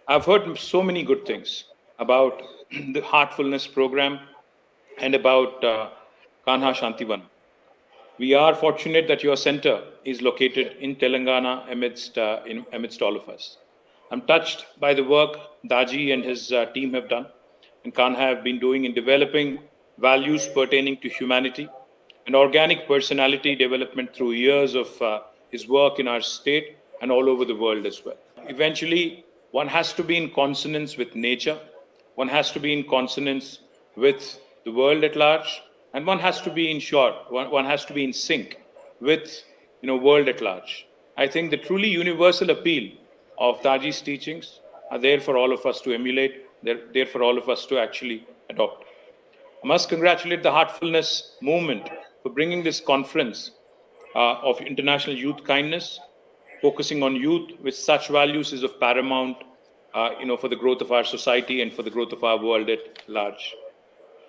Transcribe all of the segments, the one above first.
I've heard so many good things about the Heartfulness program and about Kanha Shanti Vanam. We are fortunate that your center is located in Telangana amidst all of us. I'm touched by the work Daaji and his team have done and Kanha have been doing in developing values pertaining to humanity and organic personality development through years of his work in our state and all over the world as well. Eventually, one has to be in consonance with nature, one has to be in consonance with the world at large, and one has to be in short, one has to be in sync with world at large. I think the truly universal appeal of Daji's teachings are there for all of us to emulate, they're there for all of us to actually adopt. I must congratulate the Heartfulness movement for bringing this conference of international youth kindness, focusing on youth with such values is of paramount, for the growth of our society and for the growth of our world at large.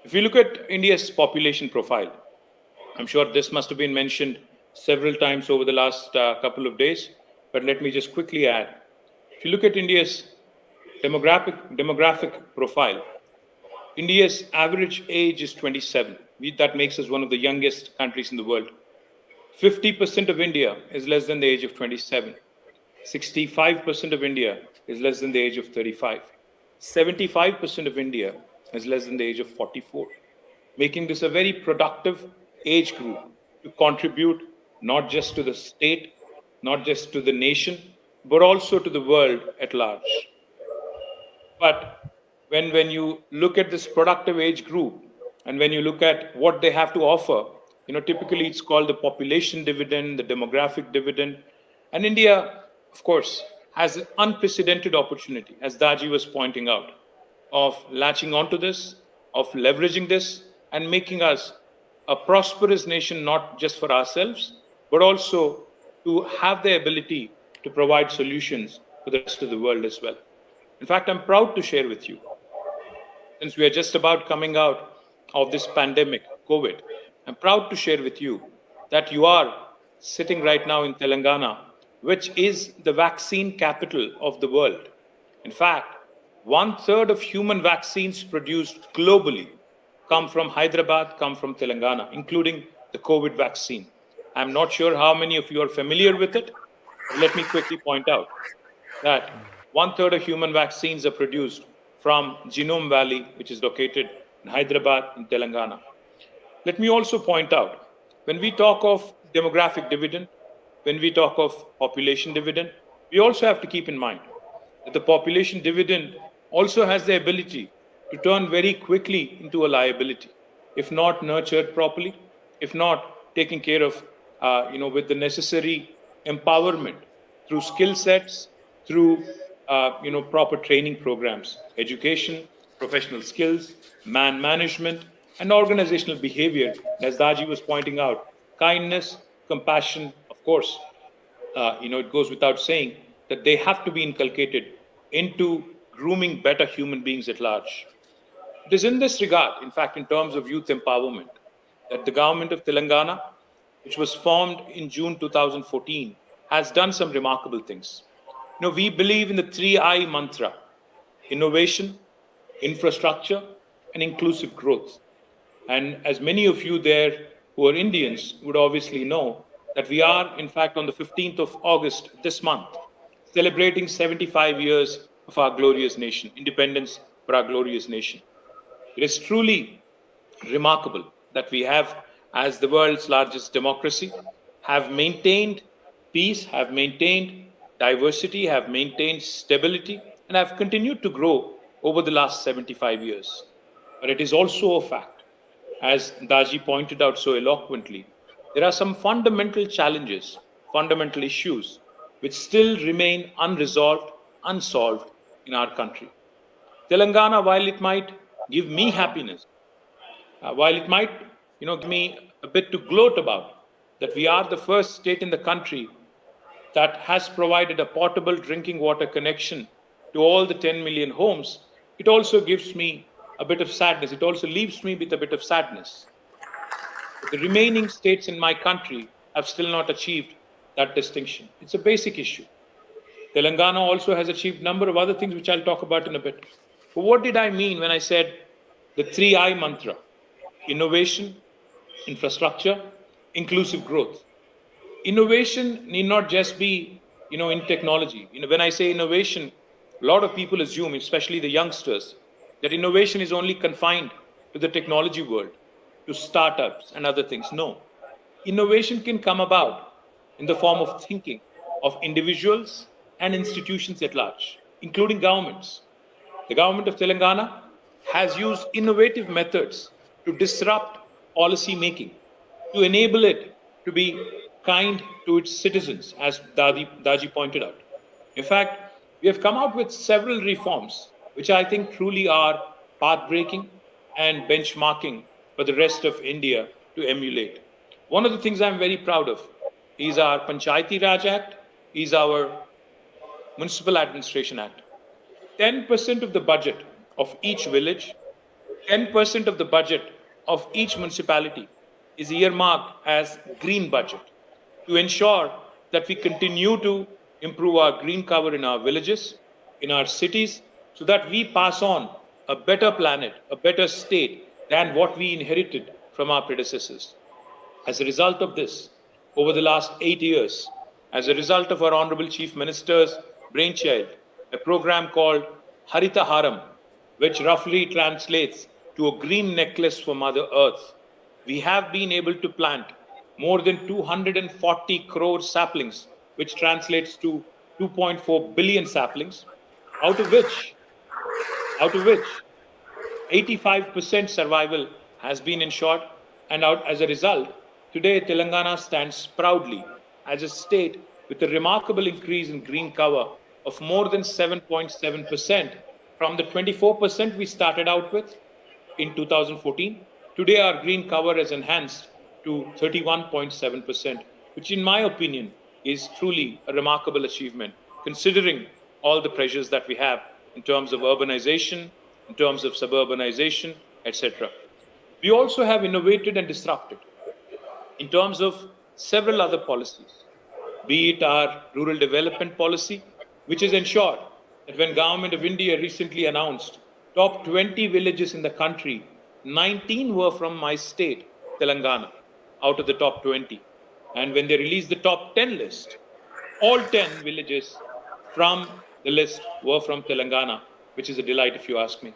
If you look at India's population profile, I'm sure this must have been mentioned several times over the last couple of days, but let me just quickly add. If you look at India's demographic profile, India's average age is 27. That makes us one of the youngest countries in the world. 50% of India is less than the age of 27. 65% of India is less than the age of 35. 75% of India is less than the age of 44, making this a very productive age group to contribute not just to the state, not just to the nation, but also to the world at large. But when you look at this productive age group and when you look at what they have to offer, typically it's called the population dividend, the demographic dividend. And India, of course, has an unprecedented opportunity, as Daaji was pointing out, of latching onto this, of leveraging this, and making us a prosperous nation, not just for ourselves, but also to have the ability to provide solutions for the rest of the world as well. In fact, I'm proud to share with you, since we are just about coming out of this pandemic, COVID, I'm proud to share with you that you are sitting right now in Telangana, which is the vaccine capital of the world. In fact, 1/3 of human vaccines produced globally come from Hyderabad, come from Telangana, including the COVID vaccine. I'm not sure how many of you are familiar with it, but let me quickly point out that 1/3 of human vaccines are produced from Genome Valley, which is located in Hyderabad, in Telangana. Let me also point out, when we talk of demographic dividend, when we talk of population dividend, we also have to keep in mind that the population dividend also has the ability to turn very quickly into a liability, if not nurtured properly, if not taken care of, with the necessary empowerment through skill sets, through, proper training programs, education, professional skills, man management, and organizational behavior. As Daaji was pointing out, kindness, compassion, of course, it goes without saying that they have to be inculcated into grooming better human beings at large. It is in this regard, in fact, in terms of youth empowerment, that the government of Telangana, which was formed in June 2014, has done some remarkable things. We believe in the 3I mantra: innovation, infrastructure, and inclusive growth. And as many of you there who are Indians would obviously know, that we are, in fact, on the 15th of August this month, celebrating 75 years of our glorious nation, independence for our glorious nation. It is truly remarkable that we have, as the world's largest democracy, have maintained peace, have maintained diversity, have maintained stability, and have continued to grow over the last 75 years. But it is also a fact, as Daaji pointed out so eloquently, there are some fundamental challenges, fundamental issues, which still remain unresolved, unsolved in our country. Telangana, while it might give me happiness, while it might, give me a bit to gloat about, that we are the first state in the country that has provided a portable drinking water connection to all the 10 million homes, it also gives me a bit of sadness. It also leaves me with a bit of sadness. The remaining states in my country have still not achieved that distinction. It's a basic issue. Telangana also has achieved a number of other things which I'll talk about in a bit. But what did I mean when I said the 3I mantra? Innovation, infrastructure, inclusive growth. Innovation need not just be, in technology. When I say innovation, a lot of people assume, especially the youngsters, that innovation is only confined to the technology world, to startups and other things. No. Innovation can come about in the form of thinking of individuals and institutions at large, including governments. The government of Telangana has used innovative methods to disrupt policy making, to enable it to be kind to its citizens, as Daaji pointed out. In fact, we have come out with several reforms which I think truly are path breaking and benchmarking for the rest of India to emulate. One of the things I'm very proud of is our Panchayati Raj Act, is our Municipal Administration Act. 10% of the budget of each village, 10% of the budget of each municipality is earmarked as green budget to ensure that we continue to improve our green cover in our villages, in our cities, so that we pass on a better planet, a better state than what we inherited from our predecessors. As a result of this, over the last 8 years, as a result of our Honorable Chief Minister's brainchild, a program called Harita Haram, which roughly translates to a green necklace for Mother Earth, we have been able to plant more than 240 crore saplings, which translates to 2.4 billion saplings, out of which, out of which 85% survival has been ensured, and as a result, today Telangana stands proudly as a state with a remarkable increase in green cover of more than 7.7% from the 24% we started out with in 2014. Today, our green cover has enhanced to 31.7%, which, in my opinion, is truly a remarkable achievement, considering all the pressures that we have in terms of urbanization, in terms of suburbanization, etc. We also have innovated and disrupted in terms of several other policies, be it our rural development policy, which has ensured that when Government of India recently announced top 20 villages in the country, 19 were from my state, Telangana, out of the top 20. And when they released the top 10 list, all 10 villages from the list were from Telangana, which is a delight if you ask me.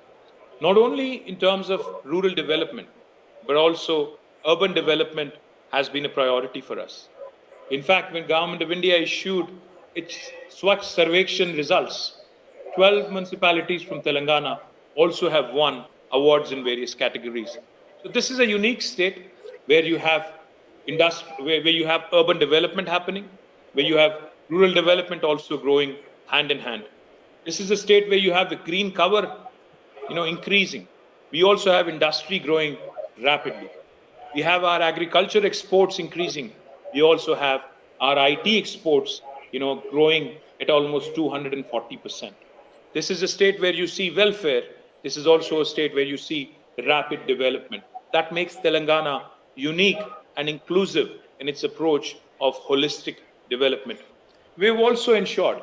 Not only in terms of rural development, but also urban development has been a priority for us. In fact, when Government of India issued its Swachh Sarvekshan results, 12 municipalities from Telangana also have won awards in various categories. So this is a unique state where you have where you have urban development happening, where you have rural development also growing hand in hand. This is a state where you have the green cover, increasing. We also have industry growing rapidly. We have our agriculture exports increasing. We also have our IT exports, growing at almost 240%. This is a state where you see welfare. This is also a state where you see rapid development. That makes Telangana unique and inclusive in its approach of holistic development. We've also ensured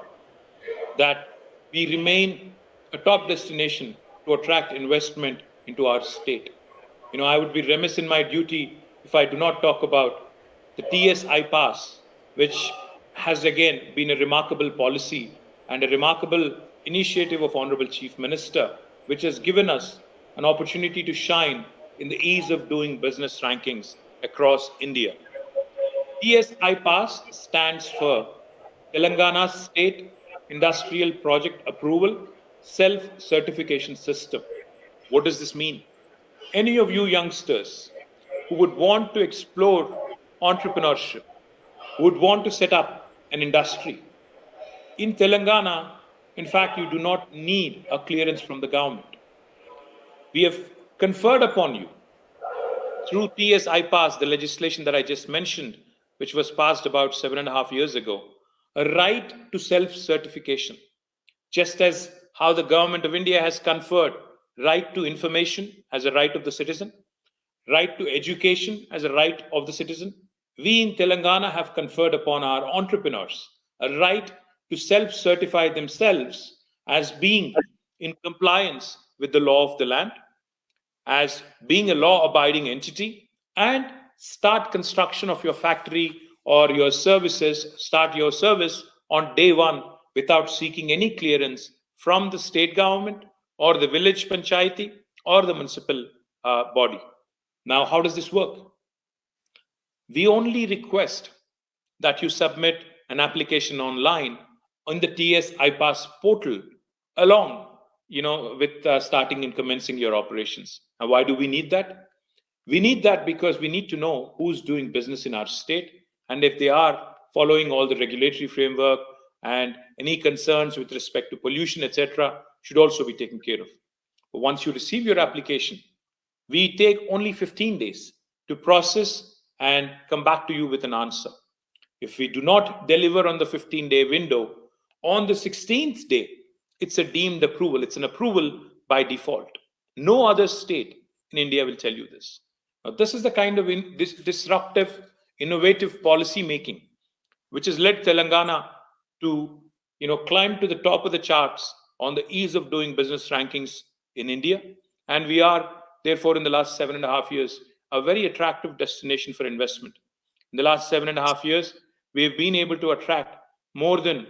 that we remain a top destination to attract investment into our state. I would be remiss in my duty if I do not talk about the TS iPass, which has again been a remarkable policy and a remarkable initiative of Honorable Chief Minister, which has given us an opportunity to shine in the ease of doing business rankings across India. TS iPass stands for Telangana State Industrial Project Approval Self-Certification System. What does this mean? Any of you youngsters who would want to explore entrepreneurship, who would want to set up an industry, in Telangana, in fact, you do not need a clearance from the government. We have conferred upon you through TS iPass, the legislation that I just mentioned, which was passed about 7.5 years ago, a right to self-certification, just as how the Government of India has conferred right to information as a right of the citizen, right to education as a right of the citizen. We in Telangana have conferred upon our entrepreneurs a right to self-certify themselves as being in compliance with the law of the land, as being a law-abiding entity, and start construction of your factory or your services, start your service on day one without seeking any clearance from the state government or the village panchayati or the municipal body. Now, how does this work? We only request that you submit an application online on the TS iPass portal along, with starting and commencing your operations. And why do we need that? We need that because we need to know who's doing business in our state and if they are following all the regulatory framework, and any concerns with respect to pollution, etc., should also be taken care of. But once you receive your application, we take only 15 days to process and come back to you with an answer. If we do not deliver on the 15-day window, on the 16th day, it's a deemed approval. It's an approval by default. No other state in India will tell you this. Now, this is the kind of this disruptive, innovative policy making which has led Telangana to climb to the top of the charts on the ease of doing business rankings in India. And we are, therefore, in the last 7.5 years, a very attractive destination for investment. In the last 7.5 years, we have been able to attract more than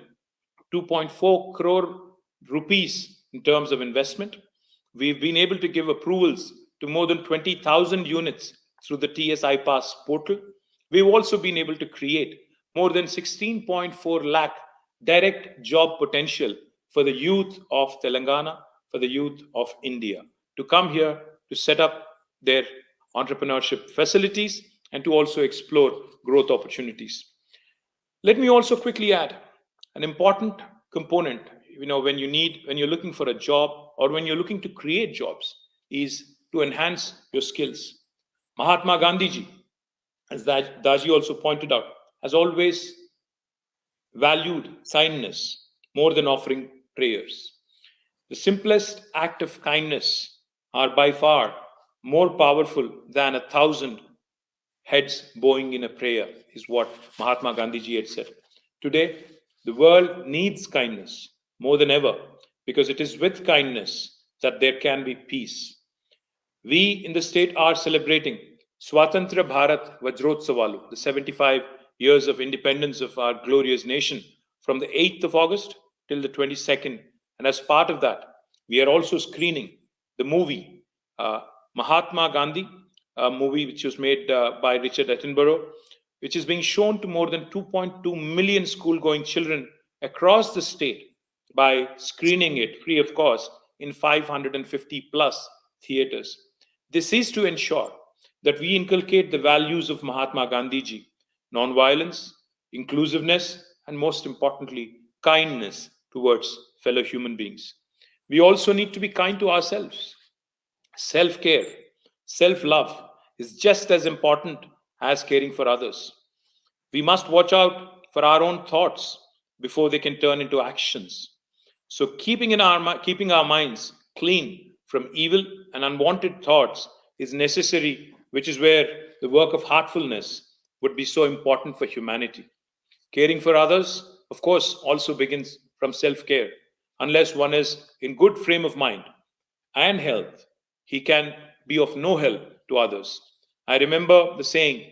2.4 crore rupees in terms of investment. We've been able to give approvals to more than 20,000 units through the TS iPass portal. We've also been able to create more than 16.4 lakh direct job potential for the youth of Telangana, for the youth of India, to come here to set up their entrepreneurship facilities and to also explore growth opportunities. Let me also quickly add an important component, when you're looking for a job or when you're looking to create jobs, is to enhance your skills. Mahatma Gandhi ji, as Daaji also pointed out, has always valued kindness more than offering prayers. The simplest act of kindness are by far more powerful than 1,000 heads bowing in a prayer, is what Mahatma Gandhi ji had said. Today, the world needs kindness more than ever, because it is with kindness that there can be peace. We in the state are celebrating Swatantra Bharat Vajrotsavalu, the 75 years of independence of our glorious nation, from the 8th of August till the 22nd. And as part of that, we are also screening the movie Mahatma Gandhi, a movie which was made by Richard Attenborough, which is being shown to more than 2.2 million school-going children across the state by screening it free of cost in 550 plus theaters. This is to ensure that we inculcate the values of Mahatma Gandhi ji: non-violence, inclusiveness, and most importantly, kindness towards fellow human beings. We also need to be kind to ourselves. Self-care, self-love is just as important as caring for others. We must watch out for our own thoughts before they can turn into actions. So keeping our minds clean from evil and unwanted thoughts is necessary, which is where the work of heartfulness would be so important for humanity. Caring for others, of course, also begins from self-care. Unless one is in good frame of mind and health, he can be of no help to others. I remember the saying,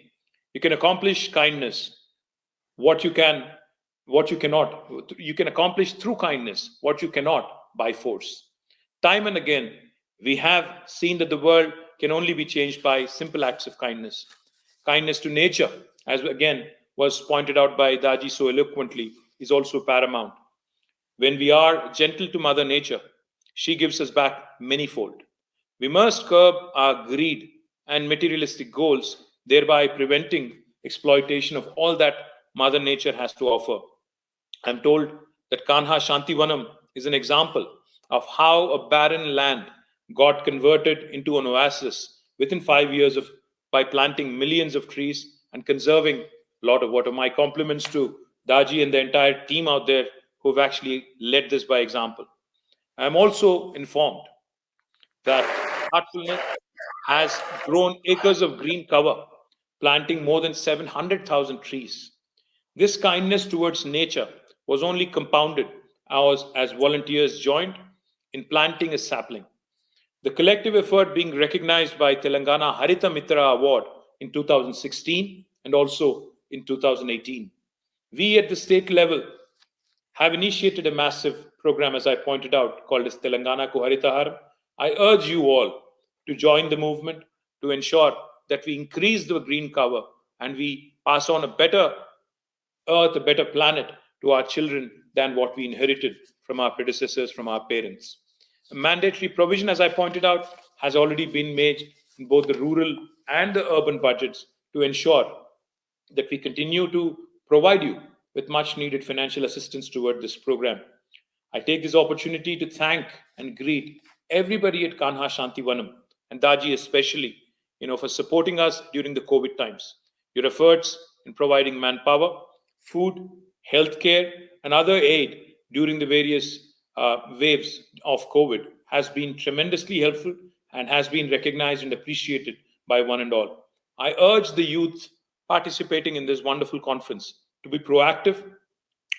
you can accomplish kindness what you cannot. You can accomplish through kindness what you cannot by force. Time and again, we have seen that the world can only be changed by simple acts of kindness. Kindness to nature, as again was pointed out by Daaji so eloquently, is also paramount. When we are gentle to Mother Nature, she gives us back manyfold. We must curb our greed and materialistic goals, thereby preventing exploitation of all that Mother Nature has to offer. I'm told that Kanha Shanti Vanam is an example of how a barren land got converted into an oasis within 5 years by planting millions of trees and conserving a lot of water. My compliments to Daaji and the entire team out there who've actually led this by example. I'm also informed that Heartfulness has grown acres of green cover, planting more than 700,000 trees. This kindness towards nature was only compounded as volunteers joined in planting a sapling. The collective effort being recognized by Telangana Harita Mitra Award in 2016 and also in 2018. We at the state level have initiated a massive program, as I pointed out, called as Telangana Ko Harita Haram. I urge you all to join the movement to ensure that we increase the green cover and we pass on a better earth, a better planet to our children than what we inherited from our predecessors, from our parents. A mandatory provision, as I pointed out, has already been made in both the rural and the urban budgets to ensure that we continue to provide you with much needed financial assistance toward this program. I take this opportunity to thank and greet everybody at Kanha Shanti Vanam and Daaji especially, for supporting us during the COVID times. Your efforts in providing manpower, food, healthcare, and other aid during the various waves of COVID has been tremendously helpful and has been recognized and appreciated by one and all. I urge the youth participating in this wonderful conference to be proactive,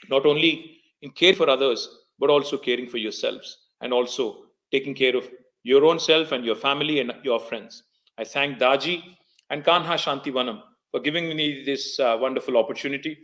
not only in care for others, but also caring for yourselves and also taking care of your own self and your family and your friends. I thank Daaji and Kanha Shanti Vanam for giving me this wonderful opportunity